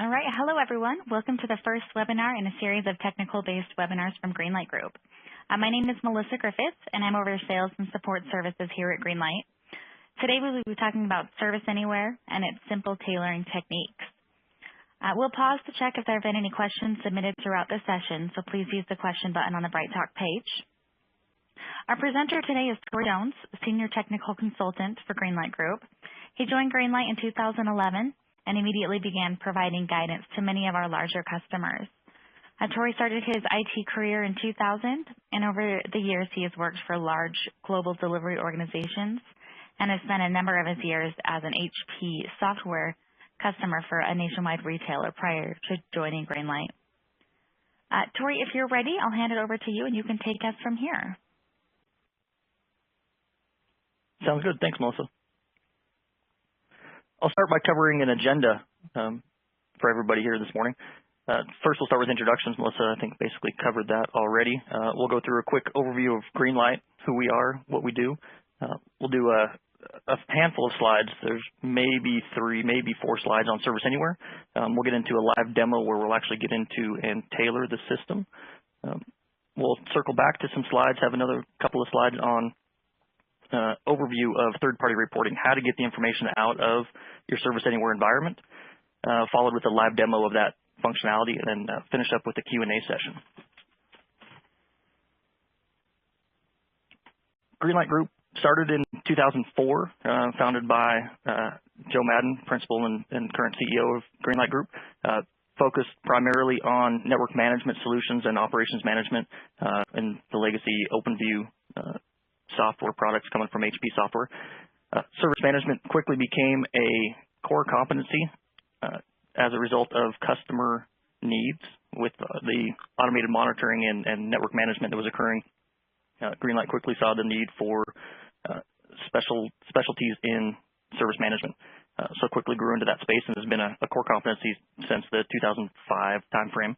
All right. Hello, everyone. Welcome to the first webinar in a series of technical-based webinars from Greenlight Group. My name is Melissa Griffiths, and I'm over sales and support services here at Greenlight. Today, we will be talking about Service Anywhere and its simple tailoring techniques. We'll pause to check if there have been any questions submitted throughout the session, so please use the question button on the Bright Talk page. Our presenter today is Tori Jones, Senior Technical Consultant for Greenlight Group. He joined Greenlight in 2011 and immediately began providing guidance to many of our larger customers. Tori started his IT career in 2000, and over the years he has worked for large global delivery organizations and has spent a number of his years as an HP software customer for a nationwide retailer prior to joining Greenlight. Tori, if you're ready, I'll hand it over to you and you can take us from here. Sounds good. Thanks, Melissa. I'll start by covering an agenda for everybody here this morning. First, we'll start with introductions. Melissa, I think, basically covered that already. We'll go through a quick overview of Greenlight, who we are, what we do. We'll do a handful of slides. There's maybe 3, maybe 4 slides on Service Anywhere. We'll get into a live demo where we'll actually get into and tailor the system. We'll circle back to some slides, have another couple of slides on overview of third-party reporting, how to get the information out of your Service Anywhere environment, followed with a live demo of that functionality, and then finish up with a Q&A session. Greenlight Group started in 2004, founded by Joe Madden, principal and current CEO of Greenlight Group, focused primarily on network management solutions and operations management and the legacy OpenView software products coming from HP software. Service management quickly became a core competency as a result of customer needs with the automated monitoring and network management that was occurring. Greenlight quickly saw the need for specialties in service management, so quickly grew into that space and has been a core competency since the 2005 timeframe.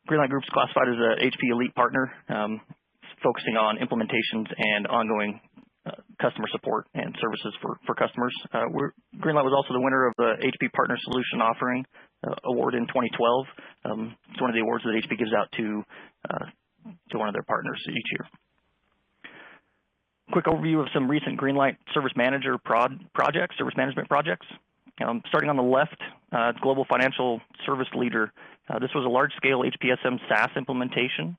Greenlight Group is classified as an HP Elite Partner, focusing on implementations and ongoing customer support and services for customers. Greenlight was also the winner of the HP Partner Solution Offering Award in 2012. It's one of the awards that HP gives out to one of their partners each year. Quick overview of some recent Greenlight Service Manager service management projects. Starting on the left, Global Financial Service Leader. This was a large-scale HPSM SaaS implementation,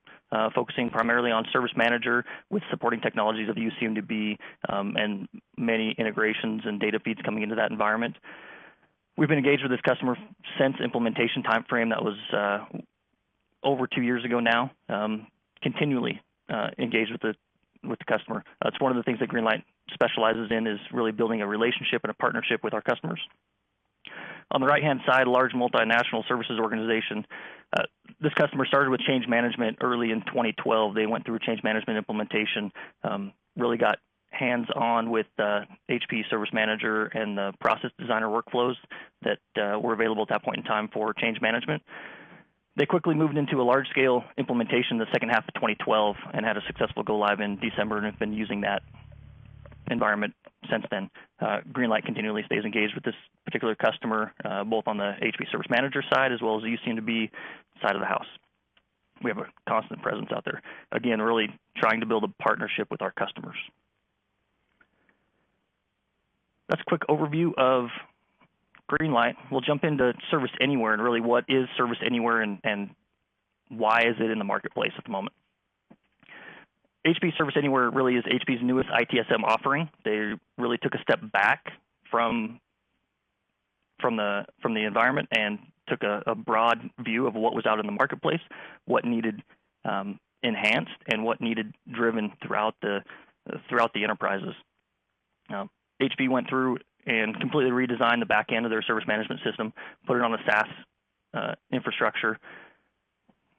focusing primarily on Service Manager with supporting technologies of UCMDB and many integrations and data feeds coming into that environment. We've been engaged with this customer since implementation timeframe that was over 2 years ago now, continually engaged with the customer. It's one of the things that Greenlight specializes in, is really building a relationship and a partnership with our customers. On the right-hand side, large multinational services organization. This customer started with change management early in 2012. They went through a change management implementation, really got hands-on with HP Service Manager and the process designer workflows that were available at that point in time for change management. They quickly moved into a large-scale implementation the second half of 2012 and had a successful go-live in December and have been using that environment since then. Greenlight continually stays engaged with this particular customer, both on the HP Service Manager side as well as the UCMDB side of the house. We have a constant presence out there. Again, really trying to build a partnership with our customers. That's a quick overview of Greenlight. We'll jump into Service Anywhere and really what is Service Anywhere and why is it in the marketplace at the moment. HP Service Anywhere really is HP's newest ITSM offering. They really took a step back from the environment and took a broad view of what was out in the marketplace, what needed enhanced, and what needed driven throughout the enterprises. HP went through and completely redesigned the back end of their service management system, put it on a SaaS infrastructure.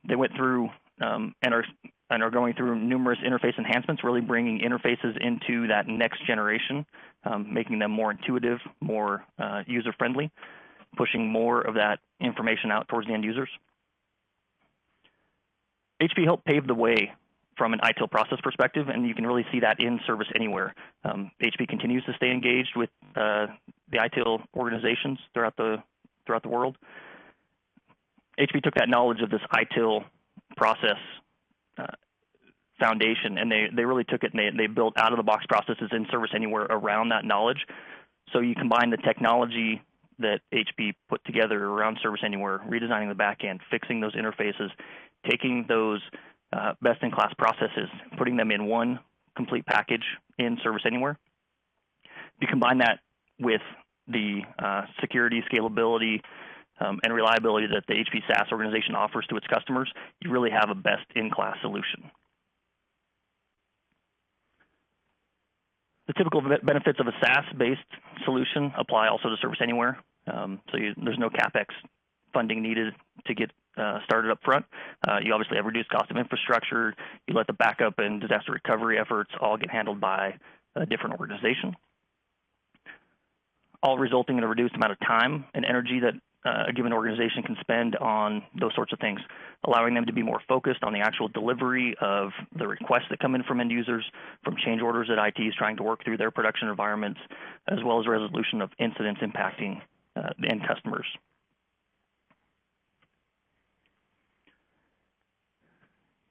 They went through and are going through numerous interface enhancements, really bringing interfaces into that next generation, making them more intuitive, more user-friendly, pushing more of that information out towards the end users. HP helped pave the way from an ITIL process perspective, and you can really see that in Service Anywhere. HP continues to stay engaged with the ITIL organizations throughout the world. HP took that knowledge of this ITIL process foundation, and they really took it and they built out-of-the-box processes in Service Anywhere around that knowledge. So you combine the technology that HP put together around Service Anywhere, redesigning the back end, fixing those interfaces, taking those best-in-class processes, putting them in one complete package in Service Anywhere. You combine that with the security, scalability, and reliability that the HP SaaS organization offers to its customers, you really have a best-in-class solution. The typical benefits of a SaaS-based solution apply also to Service Anywhere. There's no CapEx funding needed to get started up front. You obviously have reduced cost of infrastructure. You let the backup and disaster recovery efforts all get handled by a different organization, all resulting in a reduced amount of time and energy that a given organization can spend on those sorts of things, allowing them to be more focused on the actual delivery of the requests that come in from end users, from change orders that IT is trying to work through their production environments, as well as resolution of incidents impacting the end customers.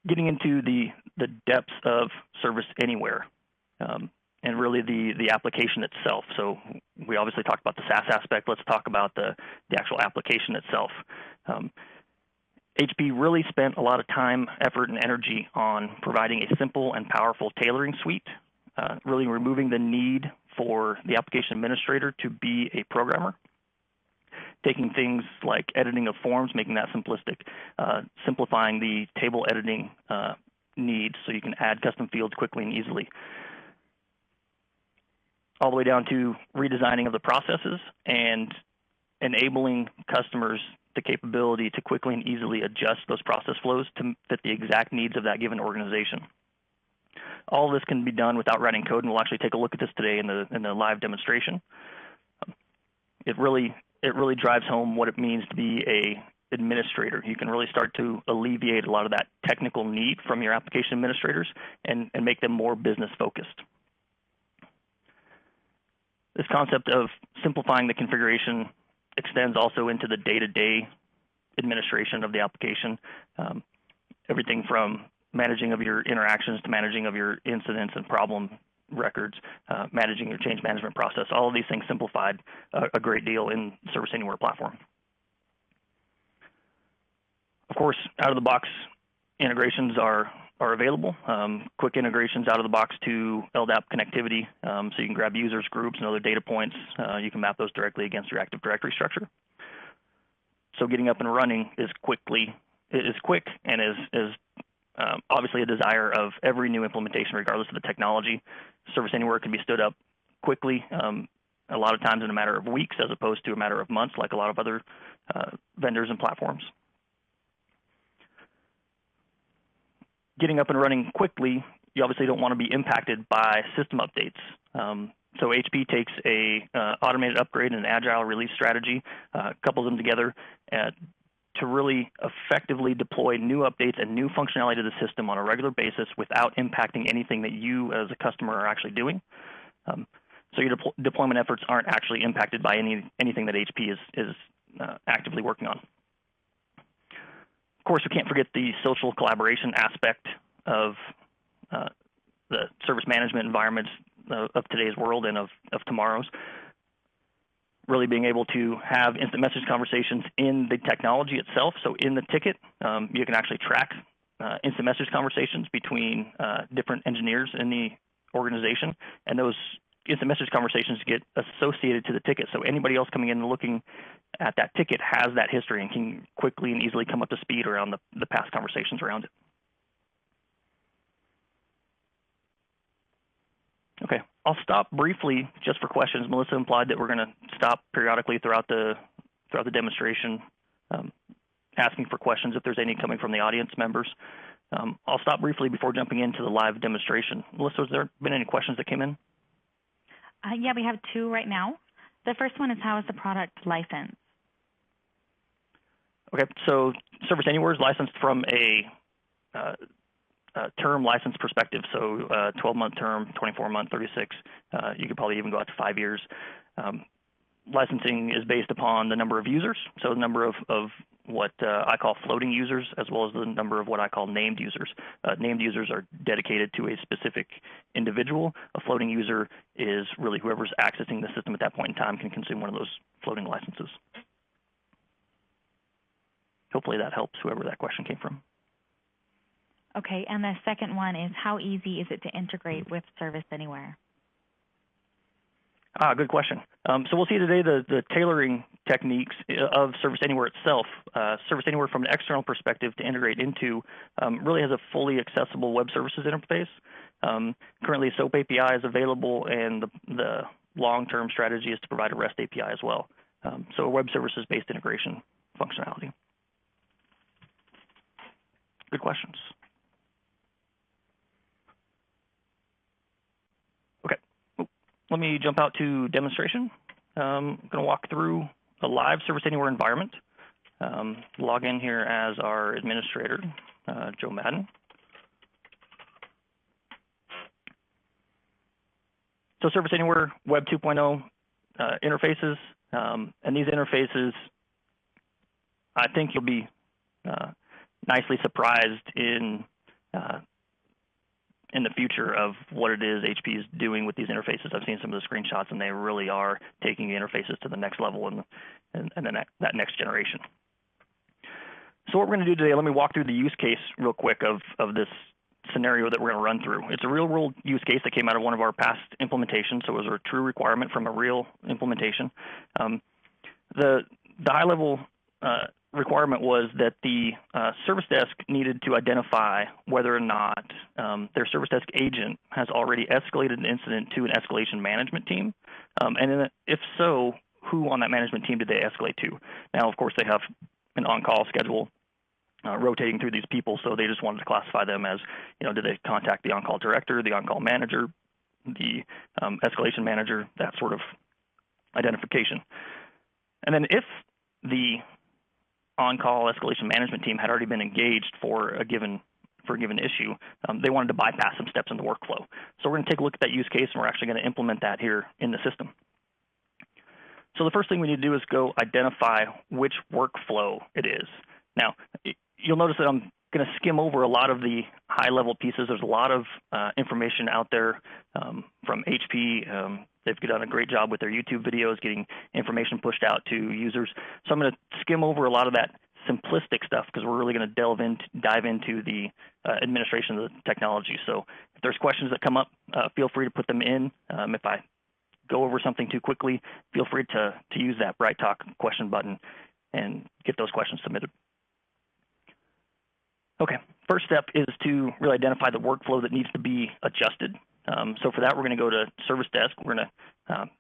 Getting into the depths of Service Anywhere. And really the application itself. So we obviously talked about the SaaS aspect. Let's talk about the actual application itself. HP really spent a lot of time, effort, and energy on providing a simple and powerful tailoring suite, really removing the need for the application administrator to be a programmer, taking things like editing of forms, making that simplistic, simplifying the table editing needs so you can add custom fields quickly and easily, all the way down to redesigning of the processes and enabling customers the capability to quickly and easily adjust those process flows to fit the exact needs of that given organization. All of this can be done without writing code, and we'll actually take a look at this today in the live demonstration. It really drives home what it means to be a administrator. You can really start to alleviate a lot of that technical need from your application administrators and make them more business focused. This concept of simplifying the configuration extends also into the day-to-day administration of the application. Everything from managing of your interactions to managing of your incidents and problem records, managing your change management process. All of these things simplified a great deal in Service Anywhere platform. Of course, out-of-the-box integrations are available. Quick integrations out of the box to LDAP connectivity, so you can grab users, groups, and other data points. You can map those directly against your Active Directory structure. So getting up and running is quick and is obviously a desire of every new implementation, regardless of the technology. Service Anywhere can be stood up quickly, a lot of times in a matter of weeks as opposed to a matter of months, like a lot of other vendors and platforms. Getting up and running quickly, you obviously don't want to be impacted by system updates. So HP takes a automated upgrade and an agile release strategy, couples them together to really effectively deploy new updates and new functionality to the system on a regular basis without impacting anything that you as a customer are actually doing. So your deployment efforts aren't actually impacted by anything that HP is actively working on. Of course, we can't forget the social collaboration aspect of the service management environments of today's world and of tomorrow's. Really being able to have instant message conversations in the technology itself. So in the ticket, you can actually track instant message conversations between different engineers in the organization, and those instant message conversations get associated to the ticket. So anybody else coming in and looking at that ticket has that history and can quickly and easily come up to speed around the past conversations around it. Okay, I'll stop briefly just for questions. Melissa implied that we're going to stop periodically throughout the demonstration, asking for questions if there's any coming from the audience members. I'll stop briefly before jumping into the live demonstration. Melissa, has there been any questions that came in? Yeah, we have two right now. The first one is, how is the product licensed? Okay, so Service Anywhere is licensed from a term license perspective, so 12-month term, 24-month, 36. You could probably even go out to 5 years. licensing is based upon the number of users, so the number of what I call floating users, as well as the number of what I call named users. Named users are dedicated to a specific individual. A floating user is really whoever's accessing the system at that point in time can consume one of those floating licenses. Hopefully that helps whoever that question came from. Okay, and the second one is, how easy is it to integrate with Service Anywhere? Good question. So we'll see today the tailoring techniques of Service Anywhere itself. Service Anywhere, from an external perspective, to integrate into, really has a fully accessible web services interface. Currently, SOAP API is available, and the long-term strategy is to provide a REST API as well. So a web services-based integration functionality. Good questions. Let me jump out to demonstration. I'm going to walk through a live Service Anywhere environment. Log in here as our administrator, Joe Madden. So Service Anywhere Web 2.0 interfaces, and these interfaces, I think you'll be nicely surprised in the future of what it is HP is doing with these interfaces. I've seen some of the screenshots, and they really are taking the interfaces to the next level and that next generation. So what we're going to do today, let me walk through the use case real quick of this scenario that we're going to run through. It's a real-world use case that came out of one of our past implementations, so it was a true requirement from a real implementation. The high-level requirement was that the service desk needed to identify whether or not their service desk agent has already escalated an incident to an escalation management team, and then if so, who on that management team did they escalate to? Now, of course, they have an on-call schedule rotating through these people, so they just wanted to classify them as, did they contact the on-call director, the on-call manager, the escalation manager, that sort of identification. And then if the on-call escalation management team had already been engaged for a given issue, they wanted to bypass some steps in the workflow. So we're going to take a look at that use case, and we're actually going to implement that here in the system. So the first thing we need to do is go identify which workflow it is. Now, you'll notice that I'm going to skim over a lot of the high-level pieces. There's a lot of information out there from HP. They've done a great job with their YouTube videos, getting information pushed out to users. So I'm going to skim over a lot of that simplistic stuff because we're really going to dive into the administration of the technology. So if there's questions that come up, feel free to put them in. If I go over something too quickly, feel free to use that Bright Talk question button and get those questions submitted. Okay, first step is to really identify the workflow that needs to be adjusted. So for that, we're going to go to Service Desk. We're going to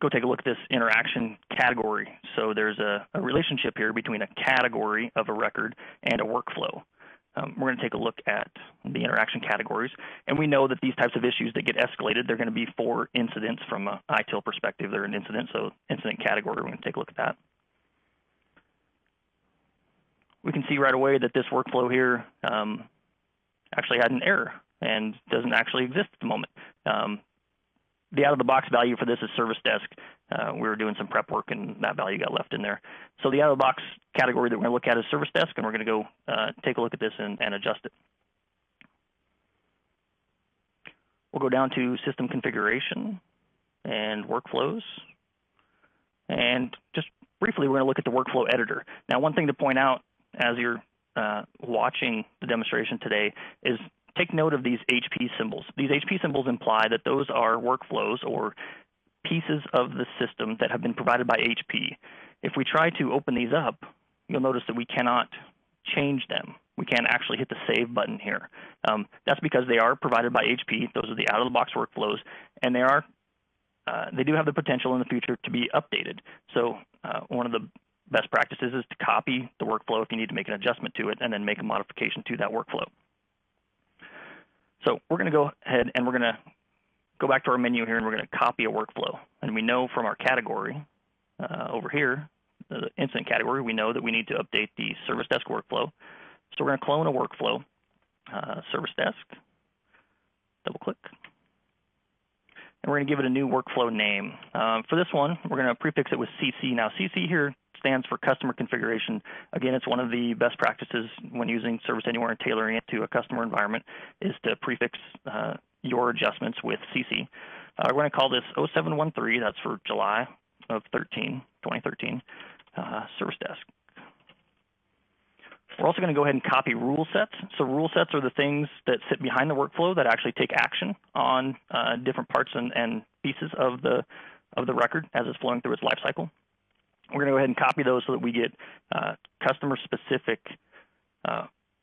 go take a look at this interaction category. So there's a relationship here between a category of a record and a workflow. We're going to take a look at the interaction categories. And we know that these types of issues that get escalated, they're going to be for incidents from an ITIL perspective. They're an incident, so incident category, we're going to take a look at that. We can see right away that this workflow here actually had an error and doesn't actually exist at the moment. The out-of-the-box value for this is Service Desk. We were doing some prep work, and that value got left in there. So the out-of-the-box category that we're going to look at is Service Desk, and we're going to go take a look at this and adjust it. We'll go down to System Configuration and Workflows. And just briefly, we're going to look at the Workflow Editor. Now, one thing to point out as you're watching the demonstration today is take note of these HP symbols. These HP symbols imply that those are workflows or pieces of the system that have been provided by HP. If we try to open these up, you'll notice that we cannot change them. We can't actually hit the Save button here. That's because they are provided by HP. Those are the out-of-the-box workflows, and they do have the potential in the future to be updated. So one of the best practices is to copy the workflow if you need to make an adjustment to it, and then make a modification to that workflow. So we're going to go ahead and we're going to go back to our menu here, and we're going to copy a workflow. And we know from our category over here, the incident category, we know that we need to update the Service Desk workflow. So we're going to clone a workflow, Service Desk, double click. and we're going to give it a new workflow name. For this one, we're going to prefix it with CC. Now, CC here stands for customer configuration. Again, it's one of the best practices when using Service Anywhere and tailoring it to a customer environment is to prefix your adjustments with CC. We're going to call this 0713, that's for July of 2013, Service Desk. We're also going to go ahead and copy rule sets. So rule sets are the things that sit behind the workflow that actually take action on different parts and pieces of the record as it's flowing through its life cycle. We're going to go ahead and copy those so that we get customer-specific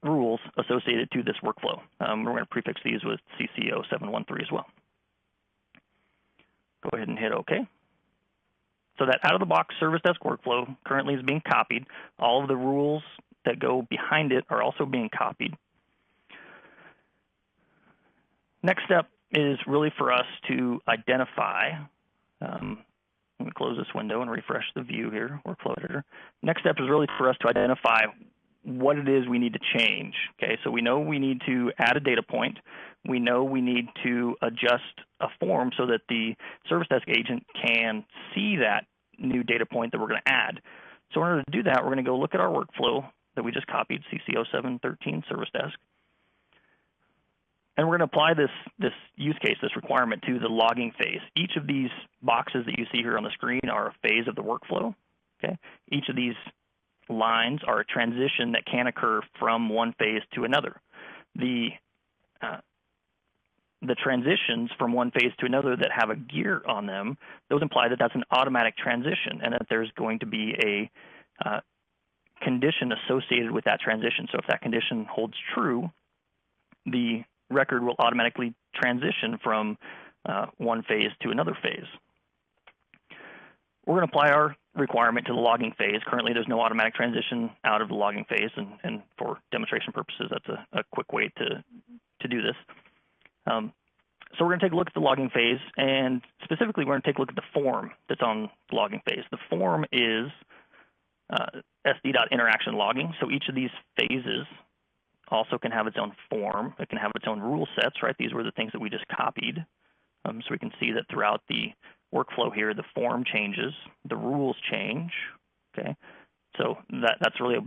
rules associated to this workflow. We're going to prefix these with CC0713 as well. Go ahead and hit OK. So that out-of-the-box Service Desk workflow currently is being copied. All of the rules that go behind it are also being copied. Next step is really for us to identify, let me close this window and refresh the view here, workflow editor. Next step is really for us to identify what it is we need to change. Okay, so we know we need to add a data point. We know we need to adjust a form so that the Service Desk agent can see that new data point that we're going to add. So in order to do that, we're going to go look at our workflow that we just copied, CC0713 Service Desk. And we're going to apply this use case, this requirement to the logging phase. Each of these boxes that you see here on the screen are a phase of the workflow. Okay? Each of these lines are a transition that can occur from one phase to another. The transitions from one phase to another that have a gear on them, those imply that that's an automatic transition and that there's going to be a condition associated with that transition. So if that condition holds true, the record will automatically transition from one phase to another phase. We're going to apply our requirement to the logging phase. Currently, there's no automatic transition out of the logging phase, and for demonstration purposes, that's a quick way to do this. So we're going to take a look at the logging phase, and specifically, we're going to take a look at the form that's on the logging phase. The form is SD.interaction logging. So each of these phases also can have its own form. It can have its own rule sets, right? These were the things that we just copied. So we can see that throughout the workflow here, the form changes, the rules change. Okay, so that's really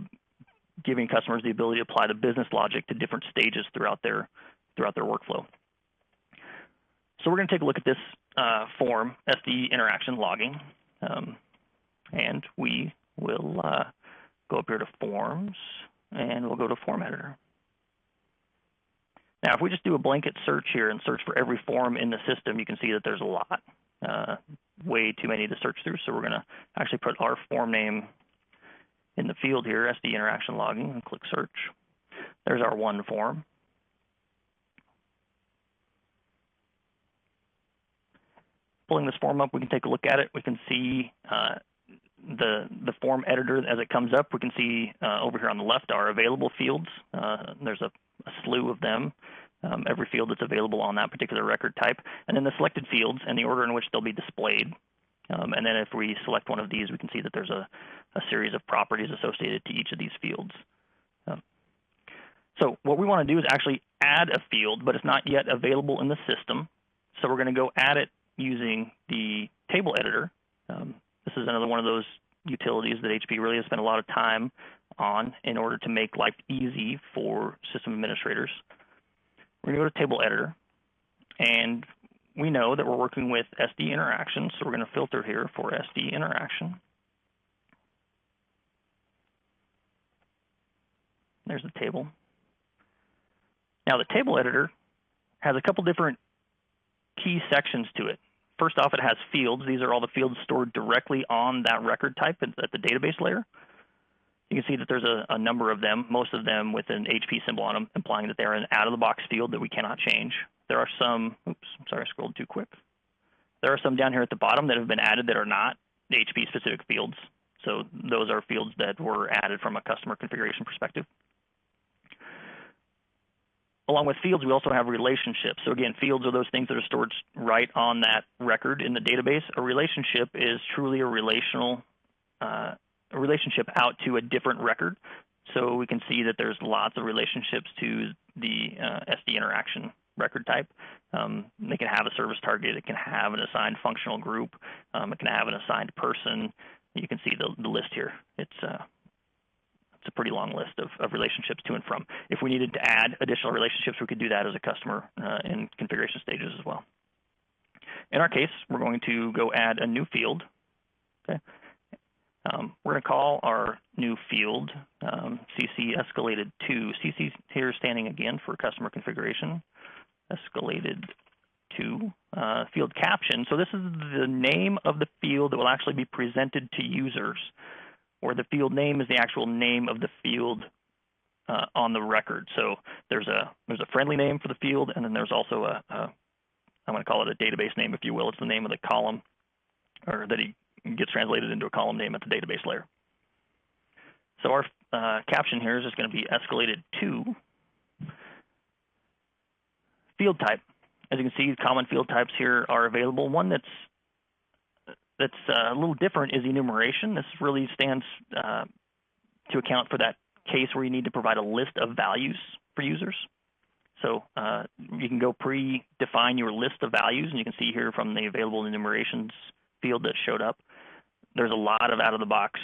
giving customers the ability to apply the business logic to different stages throughout their workflow. So we're going to take a look at this form, SD interaction logging, and we will go up here to Forms, and we'll go to Form Editor. Now, if we just do a blanket search here and search for every form in the system, you can see that there's a lot, way too many to search through. So we're going to actually put our form name in the field here, SD interaction logging, and click Search. There's our one form. Pulling this form up, we can take a look at it. We can see the form editor as it comes up. We can see over here on the left our available fields. There's a slew of them, every field that's available on that particular record type, and then the selected fields and the order in which they'll be displayed. And then if we select one of these, we can see that there's a series of properties associated to each of these fields. So what we want to do is actually add a field, but it's not yet available in the system. So we're going to go add it using the table editor. This is another one of those utilities that HP really has spent a lot of time on in order to make life easy for system administrators. We're going to go to Table Editor, and we know that we're working with SD interaction, so we're going to filter here for SD interaction. There's the table. Now, the Table Editor has a couple different key sections to it. First off, it has fields. These are all the fields stored directly on that record type at the database layer. You can see that there's a number of them, most of them with an HP symbol on them, implying that they're an out-of-the-box field that we cannot change. There are some, oops, I'm sorry, I scrolled too quick. There are some down here at the bottom that have been added that are not HP-specific fields. So those are fields that were added from a customer configuration perspective. Along with fields, we also have relationships. So again, fields are those things that are stored right on that record in the database. A relationship is truly a relational a relationship out to a different record. So we can see that there's lots of relationships to the SD interaction record type. They can have a service target. It can have an assigned functional group. It can have an assigned person. You can see the list here. It's a pretty long list of relationships to and from. If we needed to add additional relationships, we could do that as a customer in configuration stages as well. In our case, we're going to go add a new field. Okay. We're going to call our new field CC escalated to. CC here standing again for customer configuration. Escalated to field caption. So this is the name of the field that will actually be presented to users, or the field name is the actual name of the field on the record. So there's a friendly name for the field, and then there's also I'm going to call it a database name, if you will. It's the name of the column, or that he gets translated into a column name at the database layer. So our caption here is just going to be escalated to field type. As you can see, common field types here are available. One that's a little different is enumeration. This really stands to account for that case where you need to provide a list of values for users. So you can go pre-define your list of values, and you can see here from the available enumerations field that showed up, there's a lot of out-of-the-box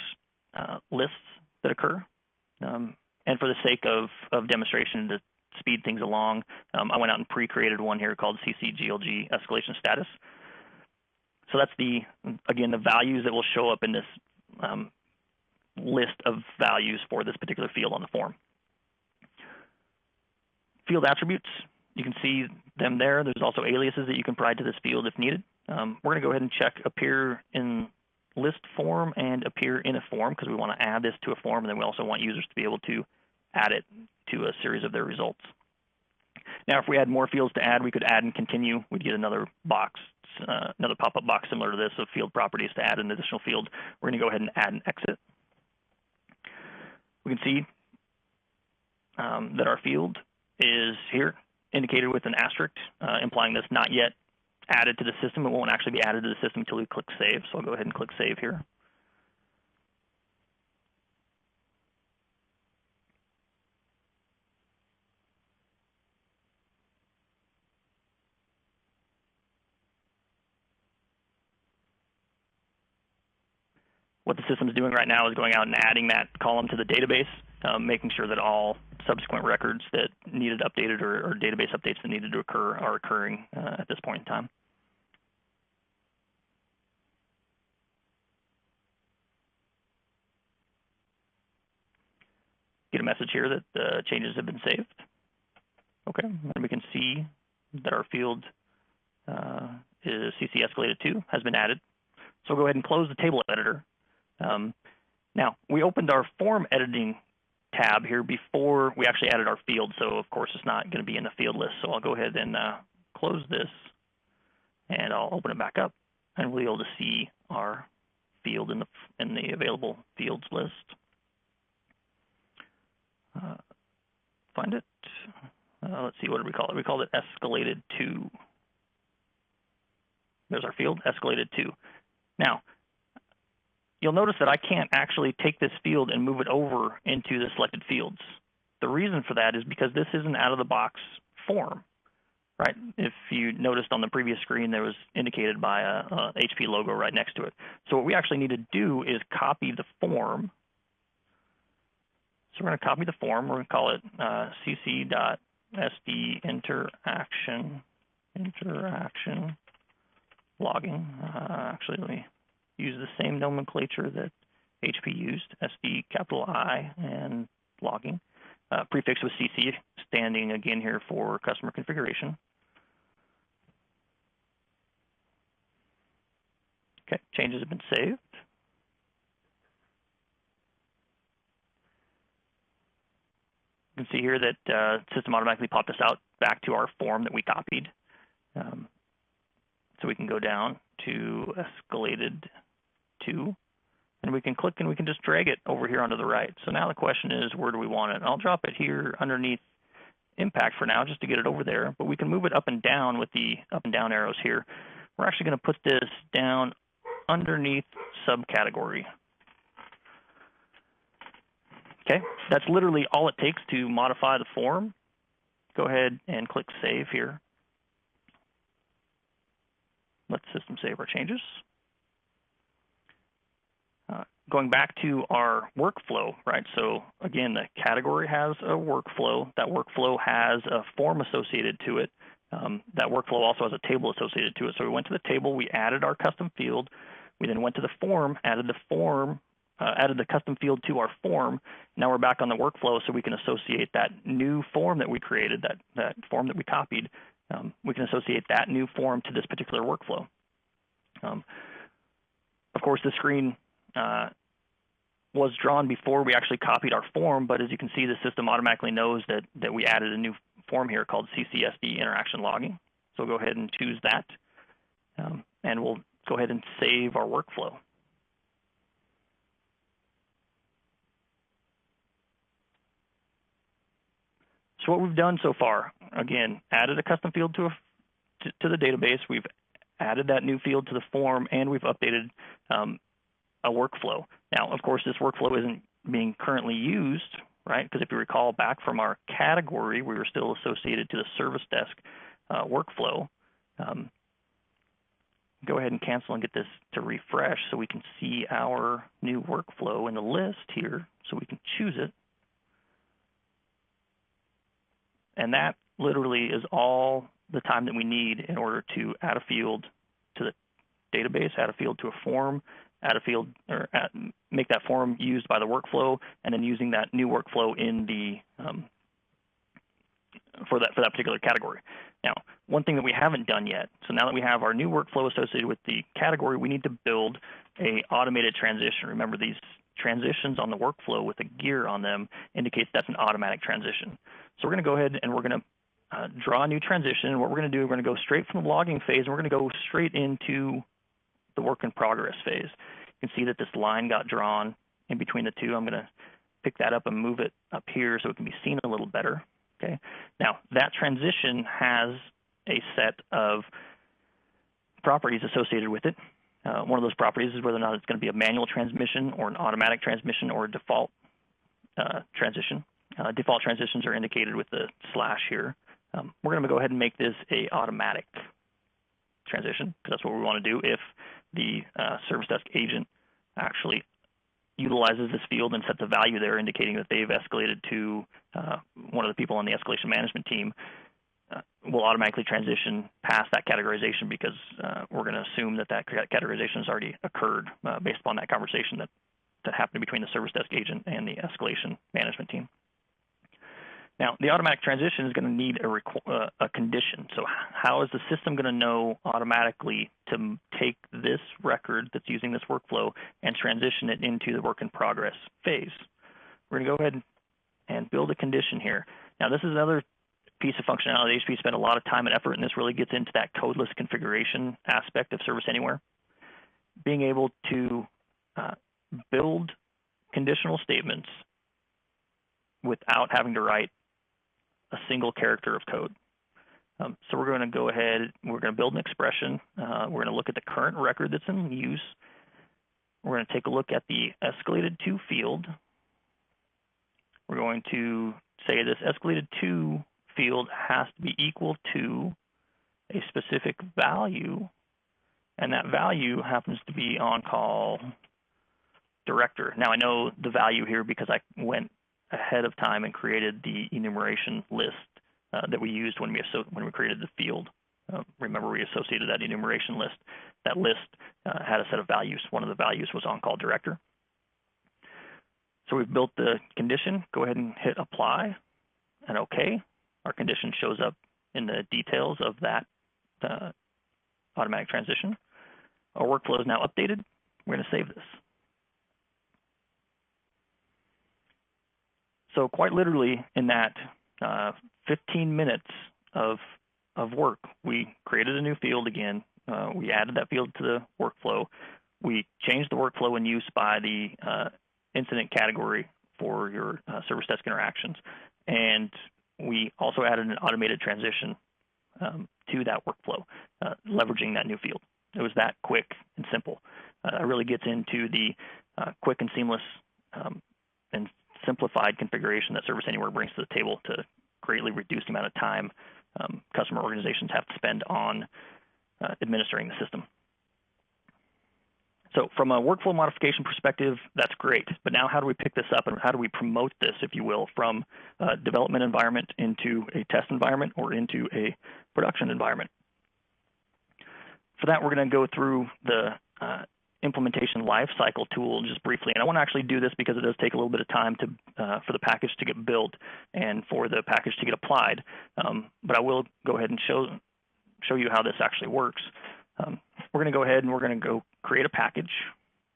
lists that occur. And for the sake of demonstration to speed things along, I went out and pre-created one here called CCGLG escalation status. So that's again, the values that will show up in this list of values for this particular field on the form. Field attributes, you can see them there. There's also aliases that you can provide to this field if needed. We're going to go ahead and check appear in list form and appear in a form, because we want to add this to a form, and then we also want users to be able to add it to a series of their results. Now, if we had more fields to add, we could add and continue. We'd get another box, another pop-up box similar to this of field properties to add an additional field. We're going to go ahead and add and exit. We can see that our field is here indicated with an asterisk, implying this not yet added to the system. It won't actually be added to the system until we click save. So I'll go ahead and click save here. What the system is doing right now is going out and adding that column to the database, making sure that all subsequent records that needed updated or database updates that needed to occur are occurring at this point in time. Get a message here that the changes have been saved. Okay, and we can see that our field is CC escalated to has been added. So we'll go ahead and close the table editor. Now, we opened our form editing tab here before we actually added our field, so of course it's not going to be in the field list. So I'll go ahead and close this, and I'll open it back up, and we'll be able to see our field in the available fields list. Find it. Let's see, what did we call it? We called it escalated to. There's our field, escalated to. Now, you'll notice that I can't actually take this field and move it over into the selected fields. The reason for that is because this is an out-of-the-box form, right? If you noticed on the previous screen, there was indicated by a HP logo right next to it. So what we actually need to do is copy the form. So we're going to copy the form. We're going to call it cc.sd interaction logging. Actually, let me use the same nomenclature that HP used, SD capital I and logging. Prefix with CC, standing again here for customer configuration. Okay, changes have been saved. You can see here that system automatically popped us out back to our form that we copied. So we can go down to escalated to, and we can click and we can just drag it over here onto the right. So now the question is, where do we want it? And I'll drop it here underneath impact for now just to get it over there, but we can move it up and down with the up and down arrows here. We're actually going to put this down underneath subcategory. Okay, that's literally all it takes to modify the form. go ahead and click Save here. Let the system save our changes. Going back to our workflow, right? So again, the category has a workflow. That workflow has a form associated to it. That workflow also has a table associated to it. So we went to the table, we added our custom field. We then went to the form, added the custom field to our form. Now we're back on the workflow, so we can associate that new form that we created, that form that we copied. We can associate that new form to this particular workflow. Of course, the screen was drawn before we actually copied our form, but as you can see, the system automatically knows that we added a new form here called CCSD interaction logging. So we'll go ahead and choose that, and we'll go ahead and save our workflow. So what we've done so far, again, added a custom field to the database. We've added that new field to the form, and we've updated a workflow. Now, of course, this workflow isn't being currently used, right? Because if you recall back from our category, we were still associated to the service desk workflow. Go ahead and cancel and get this to refresh so we can see our new workflow in the list here, so we can choose it. And that literally is all the time that we need in order to add a field to the database, add a field to a form, add a field, or make that form used by the workflow, and then using that new workflow in the for that particular category. Now, one thing that we haven't done yet, so now that we have our new workflow associated with the category, we need to build a automated transition. Remember, these transitions on the workflow with a gear on them indicates that's an automatic transition. So we're going to go ahead and we're going to draw a new transition. And what we're going to do, we're going to go straight from the logging phase, and we're going to go straight into the work in progress phase. You can see that this line got drawn in between the two. I'm going to pick that up and move it up here so it can be seen a little better. Okay. Now, that transition has a set of properties associated with it. One of those properties is whether or not it's going to be a manual transmission or an automatic transmission or a default transition. Default transitions are indicated with the slash here. We're going to go ahead and make this a automatic transition because that's what we want to do if the service desk agent actually utilizes this field and sets a value there indicating that they've escalated to one of the people on the escalation management team. Will automatically transition past that categorization because we're going to assume that categorization has already occurred based upon that conversation that happened between the service desk agent and the escalation management team. Now, the automatic transition is going to need a condition. So how is the system going to know automatically to take this record that's using this workflow and transition it into the work in progress phase? We're going to go ahead and build a condition here. Now, this is another piece of functionality. HP spent a lot of time and effort, and this really gets into that codeless configuration aspect of Service Anywhere. Being able to build conditional statements without having to write a single character of code. So we're going to go ahead, we're going to build an expression. We're going to look at the current record that's in use. We're going to take a look at the escalated to field. We're going to say this escalated to field has to be equal to a specific value, and that value happens to be on-call director. Now I know the value here because I went ahead of time and created the enumeration list that we used when we created the field. Remember, we associated that enumeration list. That list had a set of values. One of the values was on-call director. So we've built the condition. Go ahead and hit apply and OK. Our condition shows up in the details of that automatic transition. Our workflow is now updated. We're going to save this. So quite literally in that 15 minutes of work, we created a new field again. We added that field to the workflow. We changed the workflow in use by the incident category for your service desk interactions. And we also added an automated transition to that workflow, leveraging that new field. It was that quick and simple. It really gets into the quick and seamless and simplified configuration that Service Anywhere brings to the table to greatly reduce the amount of time customer organizations have to spend on administering the system. So from a workflow modification perspective, that's great. But now how do we pick this up and how do we promote this, if you will, from a development environment into a test environment or into a production environment? For that, we're going to go through the implementation lifecycle tool just briefly. And I want to actually do this because it does take a little bit of time to for the package to get built and for the package to get applied. But I will go ahead and show you how this actually works. We're going to go ahead and we're going to go create a package,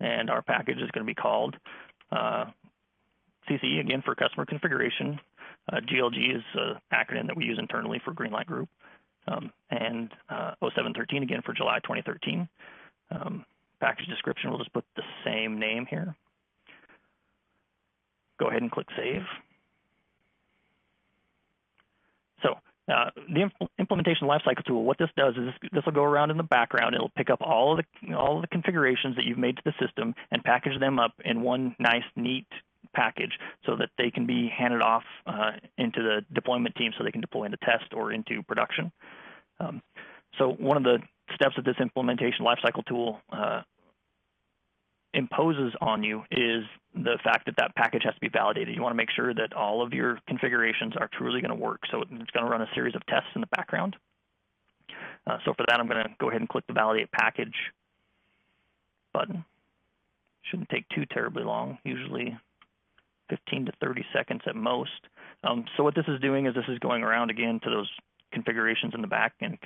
and our package is going to be called CCE, again, for customer configuration. GLG is an acronym that we use internally for Greenlight Group, and 0713 again for July 2013. Package description, we'll just put the same name here. Go ahead and click Save. So the implementation lifecycle tool, what this does is this will go around in the background. It'll pick up all of the configurations that you've made to the system and package them up in one nice, neat package so that they can be handed off into the deployment team so they can deploy into test or into production. So one of the steps that this implementation lifecycle tool imposes on you is the fact that that package has to be validated. You want to make sure that all of your configurations are truly going to work. So it's going to run a series of tests in the background. So for that, I'm going to go ahead and click the Validate Package button. Shouldn't take too terribly long, usually 15 to 30 seconds at most. So what this is doing is this is going around again to those configurations in the back and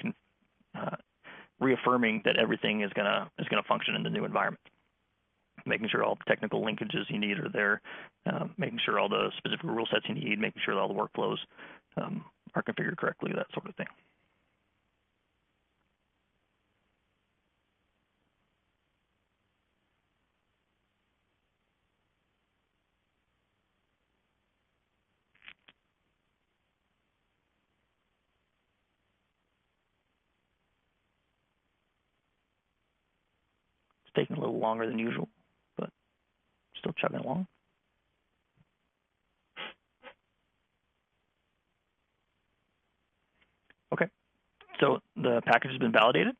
reaffirming that everything is going to function in the new environment. Making sure all the technical linkages you need are there, making sure all the specific rule sets you need, making sure that all the workflows are configured correctly, that sort of thing. It's taking a little longer than usual, but still chugging along. Okay, so the package has been validated.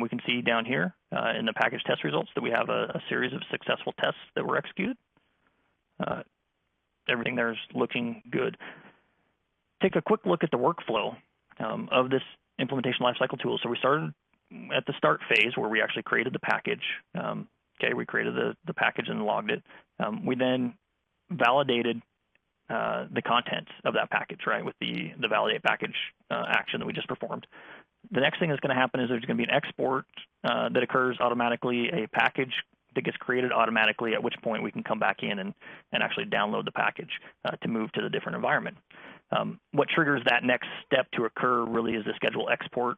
We can see down here in the package test results that we have a series of successful tests that were executed. Everything there is looking good. Take a quick look at the workflow of this implementation lifecycle tool. So we started at the start phase where we actually created the package. Okay, we created the package and logged it. We then validated the contents of that package, right, with the validate package action that we just performed. The next thing that's going to happen is there's going to be an export that occurs automatically, a package that gets created automatically, at which point we can come back in and actually download the package to move to the different environment. What triggers that next step to occur really is the schedule export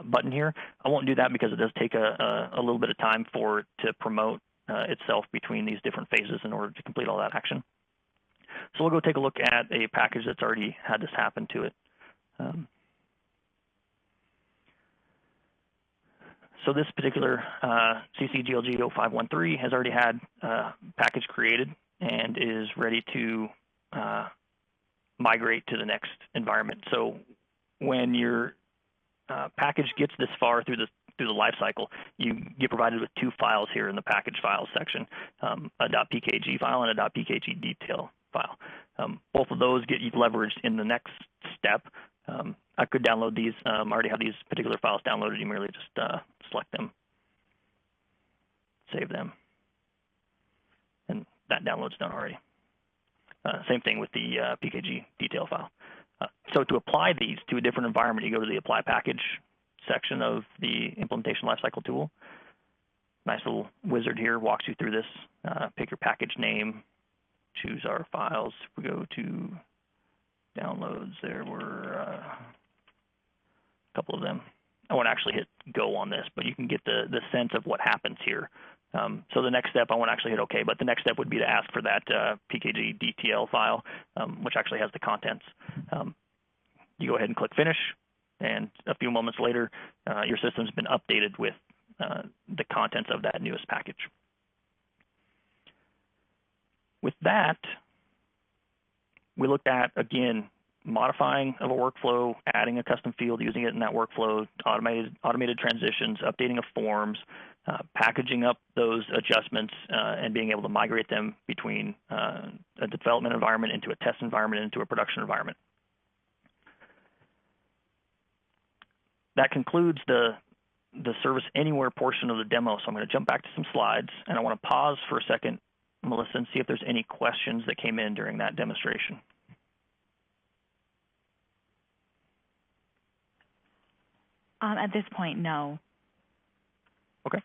button here. I won't do that because it does take a little bit of time for it to promote itself between these different phases in order to complete all that action. So we'll go take a look at a package that's already had this happen to it. So this particular CCGLG 0513 has already had a package created and is ready to migrate to the next environment. So when your package gets this far through the life cycle, you get provided with two files here in the package files section, a .pkg file and a .pkg detail file. Both of those get leveraged in the next step. I could download these. I already have these particular files downloaded. You merely just select them, save them, and that download's done already. Same thing with the PKG detail file. So to apply these to a different environment, you go to the Apply Package section of the Implementation Lifecycle tool. Nice little wizard here walks you through this. Pick your package name, choose our files. If we go to downloads, there were a couple of them. I won't actually hit go on this, but you can get the sense of what happens here. So the next step, I won't actually hit OK, but the next step would be to ask for that PKG DTL file, which actually has the contents. You go ahead and click Finish, and a few moments later, your system's been updated with the contents of that newest package. With that, we looked at, again, modifying of a workflow, adding a custom field, using it in that workflow, automated transitions, updating of forms, packaging up those adjustments, and being able to migrate them between a development environment into a test environment into a production environment. That concludes the Service Anywhere portion of the demo. So I'm going to jump back to some slides, and I want to pause for a second, Melissa, and see if there's any questions that came in during that demonstration. At this point, no. Okay.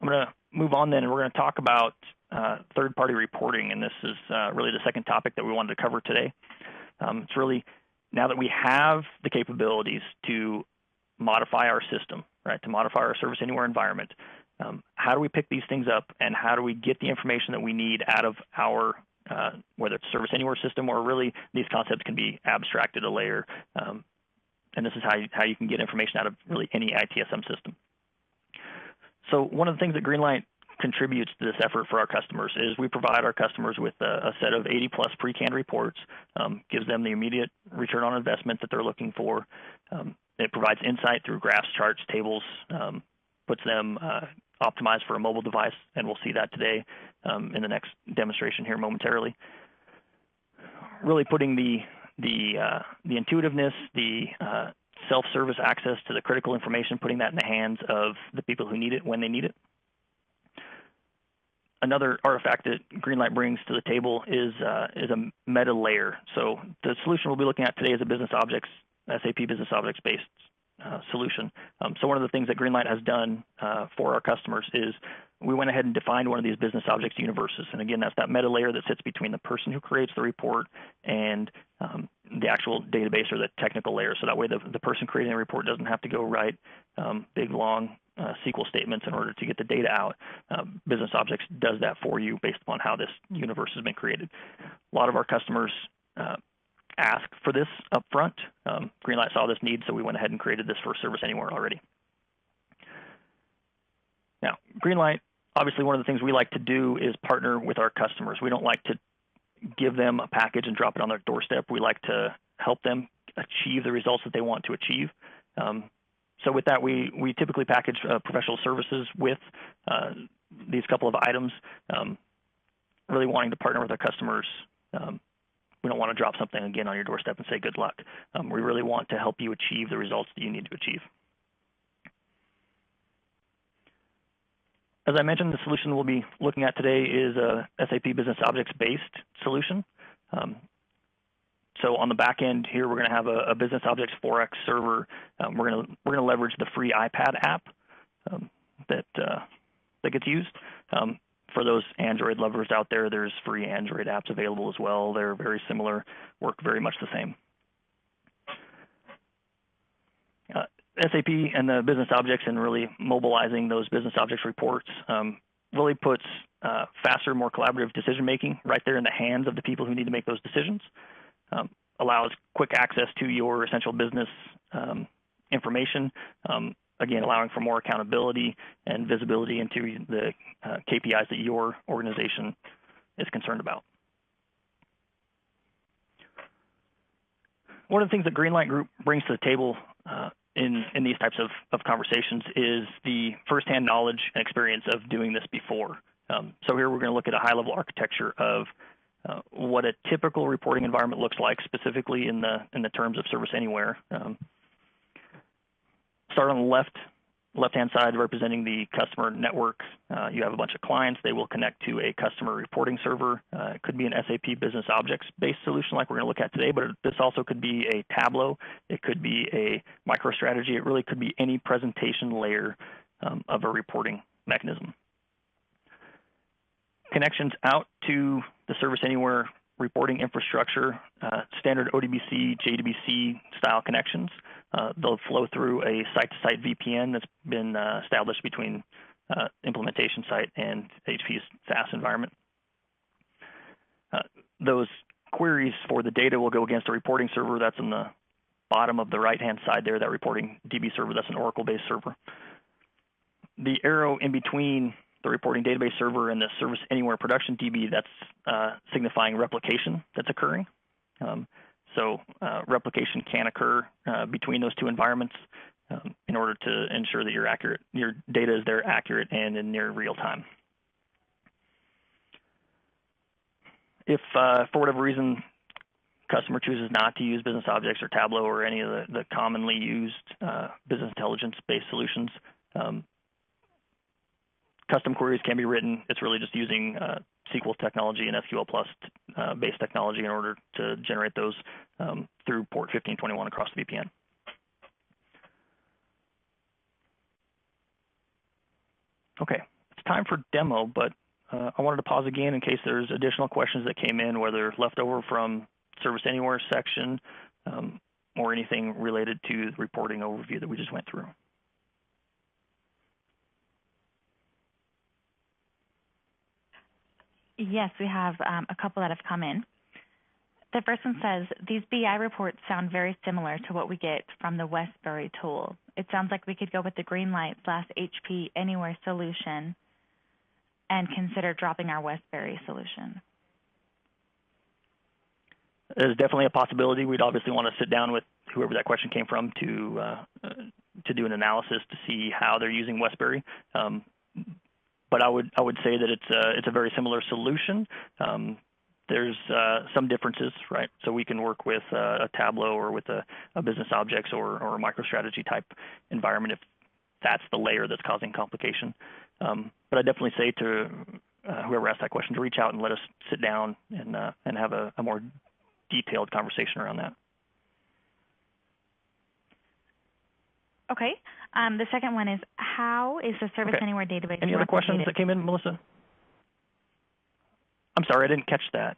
I'm going to move on then, and we're going to talk about third-party reporting, and this is really the second topic that we wanted to cover today. It's really, now that we have the capabilities to modify our system, right, to modify our Service Anywhere environment, how do we pick these things up, and how do we get the information that we need out of our, whether it's Service Anywhere system, or really these concepts can be abstracted a layer, and this is how you can get information out of really any ITSM system. So one of the things that Greenlight contributes to this effort for our customers is we provide our customers with a set of 80-plus pre-canned reports, gives them the immediate return on investment that they're looking for. It provides insight through graphs, charts, tables, puts them optimized for a mobile device, and we'll see that today in the next demonstration here momentarily. Really putting the intuitiveness, the self-service access to the critical information, putting that in the hands of the people who need it when they need it. Another artifact that Greenlight brings to the table is a meta layer. So the solution we'll be looking at today is a business objects, SAP business objects-based solution. So one of the things that Greenlight has done for our customers is we went ahead and defined one of these business objects universes. And again, that's that meta layer that sits between the person who creates the report and the actual database or the technical layer. So that way the person creating the report doesn't have to go write big, long SQL statements in order to get the data out. Business Objects does that for you based upon how this universe has been created. A lot of our customers ask for this up front. Greenlight saw this need, so we went ahead and created this for Service Anywhere already. Now, Greenlight, obviously one of the things we like to do is partner with our customers. We don't like to give them a package and drop it on their doorstep. We like to help them achieve the results that they want to achieve. So with that, we typically package professional services with these couple of items, really wanting to partner with our customers. We don't want to drop something again on your doorstep and say good luck. We really want to help you achieve the results that you need to achieve. As I mentioned, the solution we'll be looking at today is a SAP Business Objects-based solution. So on the back end here, we're going to have a Business Objects 4x server. We're going to leverage the free iPad app that gets used. For those Android lovers out there, there's free Android apps available as well. They're very similar, work very much the same. SAP and the business objects and really mobilizing those business objects reports really puts faster, more collaborative decision-making right there in the hands of the people who need to make those decisions. Allows quick access to your essential business information, again, allowing for more accountability and visibility into the KPIs that your organization is concerned about. One of the things that Greenlight Group brings to the table in these types of conversations is the firsthand knowledge and experience of doing this before. So here we're going to look at a high-level architecture of what a typical reporting environment looks like, specifically in the terms of Service Anywhere. Start on the left-hand side, representing the customer network. You have a bunch of clients. They will connect to a customer reporting server. It could be an SAP Business Objects-based solution like we're going to look at today, but this also could be a Tableau. It could be a MicroStrategy. It really could be any presentation layer of a reporting mechanism. Connections out to the Service Anywhere reporting infrastructure, standard ODBC, JDBC style connections. They'll flow through a site-to-site VPN that's been established between implementation site and HP's SaaS environment. Those queries for the data will go against a reporting server that's in the bottom of the right-hand side there, that reporting DB server. That's an Oracle-based server. The arrow in between the reporting database server and the Service Anywhere production DB, that's signifying replication that's occurring. So replication can occur between those two environments in order to ensure that your data is there accurate and in near real time. If for whatever reason customer chooses not to use business objects or Tableau or any of the commonly used business intelligence-based solutions, custom queries can be written. It's really just using SQL technology and SQL Plus based technology in order to generate those through port 1521 across the VPN. Okay, it's time for demo, but I wanted to pause again in case there's additional questions that came in, whether left over from Service Anywhere section or anything related to the reporting overview that we just went through. Yes, we have a couple that have come in. The first one says, these BI reports sound very similar to what we get from the Westbury tool. It sounds like we could go with the Greenlight/HP Anywhere solution and consider dropping our Westbury solution. There's definitely a possibility. We'd obviously want to sit down with whoever that question came from to do an analysis to see how they're using Westbury. But I would say that it's a very similar solution. There's some differences, right? So we can work with a Tableau or with a business objects or a MicroStrategy type environment if that's the layer that's causing complication. But I definitely say to whoever asked that question to reach out and let us sit down and have a more detailed conversation around that. Okay. The second one is, how is the Service Anywhere database? Any other questions that came in, Melissa? I'm sorry, I didn't catch that.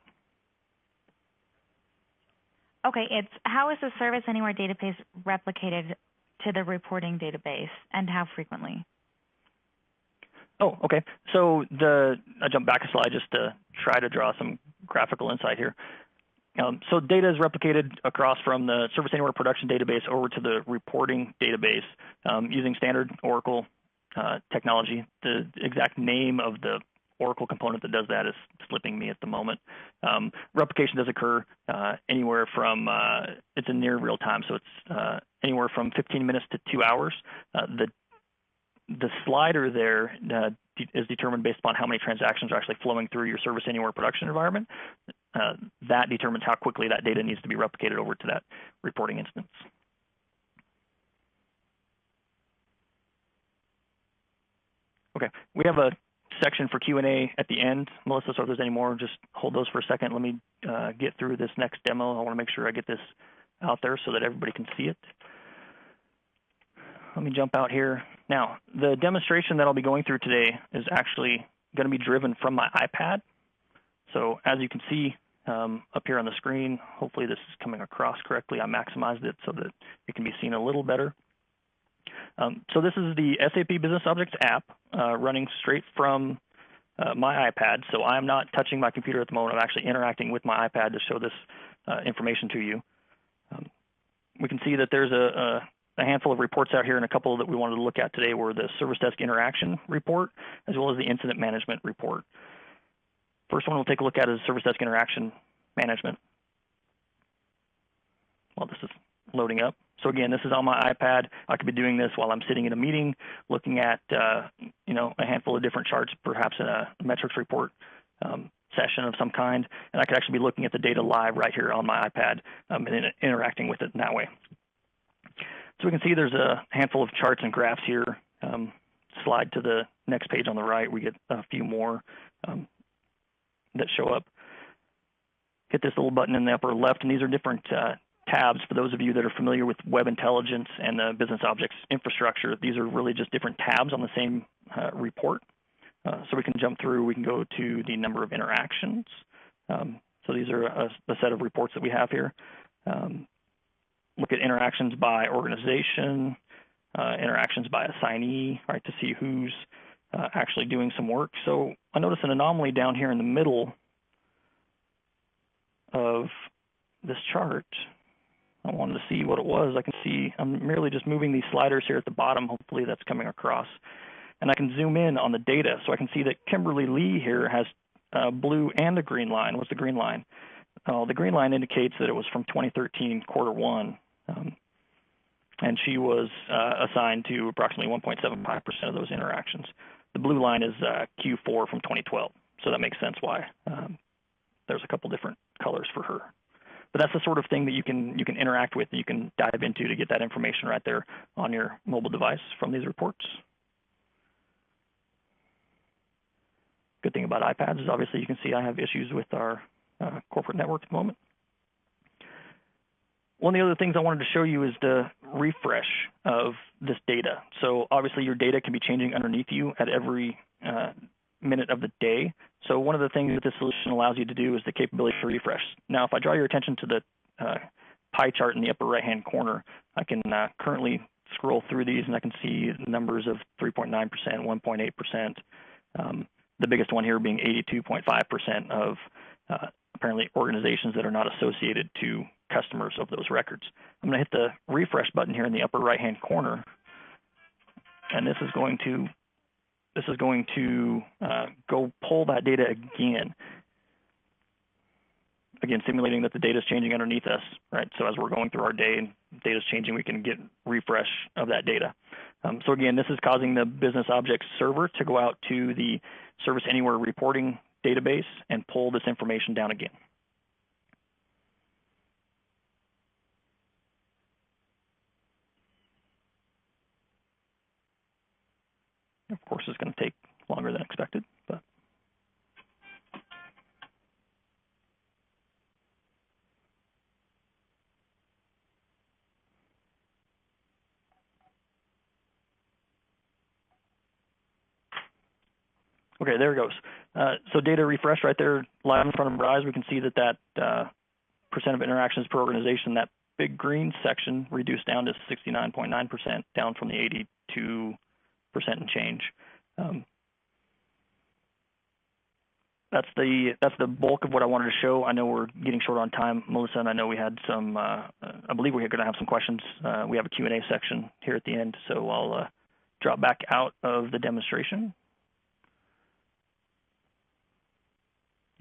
Okay, it's how is the Service Anywhere database replicated to the reporting database and how frequently? Oh, okay. So I jumped back a slide just to try to draw some graphical insight here. So data is replicated across from the Service Anywhere production database over to the reporting database using standard Oracle technology. The exact name of the Oracle component that does that is slipping me at the moment. Replication does occur anywhere from, it's in near real time, so it's anywhere from 15 minutes to 2 hours. The slider there is determined based upon how many transactions are actually flowing through your Service Anywhere production environment. That determines how quickly that data needs to be replicated over to that reporting instance. Okay, we have a section for Q&A at the end, Melissa, so if there's any more, just hold those for a second. Let me get through this next demo. I want to make sure I get this out there so that everybody can see it. Let me jump out here. Now, the demonstration that I'll be going through today is actually going to be driven from my iPad. So as you can see up here on the screen, hopefully this is coming across correctly. I maximized it so that it can be seen a little better. So this is the SAP Business Objects app running straight from my iPad. So I'm not touching my computer at the moment. I'm actually interacting with my iPad to show this information to you. We can see that there's a handful of reports out here, and a couple that we wanted to look at today were the Service Desk Interaction Report, as well as the Incident Management Report. First one we'll take a look at is Service Desk Interaction Management. Well, this is loading up. So again, this is on my iPad. I could be doing this while I'm sitting in a meeting, looking at a handful of different charts, perhaps in a metrics report session of some kind, and I could actually be looking at the data live right here on my iPad and interacting with it in that way. So we can see there's a handful of charts and graphs here. Slide to the next page on the right, we get a few more that show up. Hit this little button in the upper left, and these are different tabs. For those of you that are familiar with web intelligence and the business objects infrastructure, these are really just different tabs on the same report. So we can jump through. We can go to the number of interactions. So these are a set of reports that we have here. Look at interactions by organization, interactions by assignee, right, to see who's actually doing some work. So I notice an anomaly down here in the middle of this chart. I wanted to see what it was. I can see I'm merely just moving these sliders here at the bottom. Hopefully that's coming across. and I can zoom in on the data. So I can see that Kimberly Lee here has a blue and a green line. What's the green line? The green line indicates that it was from 2013 quarter 1, and she was assigned to approximately 1.75% of those interactions. The blue line is Q4 from 2012, so that makes sense why there's a couple different colors for her. But that's the sort of thing that you can interact with, that you can dive into to get that information right there on your mobile device from these reports. Good thing about iPads is obviously you can see I have issues with our corporate network at the moment. One of the other things I wanted to show you is the refresh of this data. So obviously your data can be changing underneath you at every minute of the day. So one of the things that this solution allows you to do is the capability to refresh. Now, if I draw your attention to the pie chart in the upper right-hand corner, I can currently scroll through these and I can see numbers of 3.9%, 1.8%. The biggest one here being 82.5% of apparently organizations that are not associated to customers of those records. I'm going to hit the refresh button here in the upper right-hand corner, and this is going to go pull that data again, simulating that the data is changing underneath us, right? So as we're going through our day and data is changing, we can get refresh of that data. So again, this is causing the Business Objects server to go out to the Service Anywhere reporting database and pull this information down again. Of course, it's going to take longer than expected, but okay, there it goes. So data refresh right there, live in front of our eyes. We can see that percent of interactions per organization, that big green section, reduced down to 69.9%, down from the 82% and change. That's the bulk of what I wanted to show. I know we're getting short on time, Melissa, and I know we had some. I believe we're going to have some questions. We have a Q&A section here at the end, so I'll drop back out of the demonstration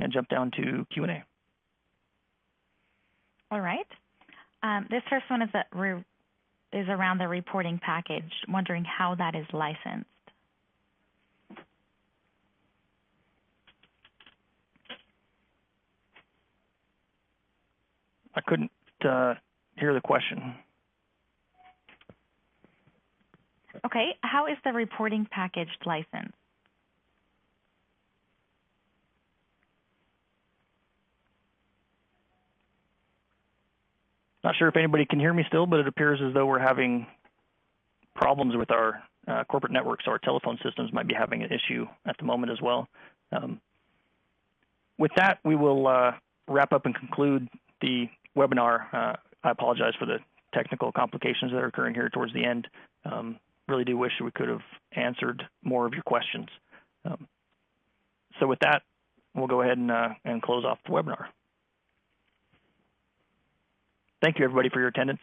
and jump down to Q&A. All right. This first one is around the reporting package, wondering how that is licensed. I couldn't hear the question. Okay, how is the reporting package licensed? Not sure if anybody can hear me still, but it appears as though we're having problems with our corporate networks. Our telephone systems might be having an issue at the moment as well. With that, we will wrap up and conclude the webinar. I apologize for the technical complications that are occurring here towards the end. Really do wish we could have answered more of your questions. So with that, we'll go ahead and close off the webinar. Thank you, everybody, for your attendance.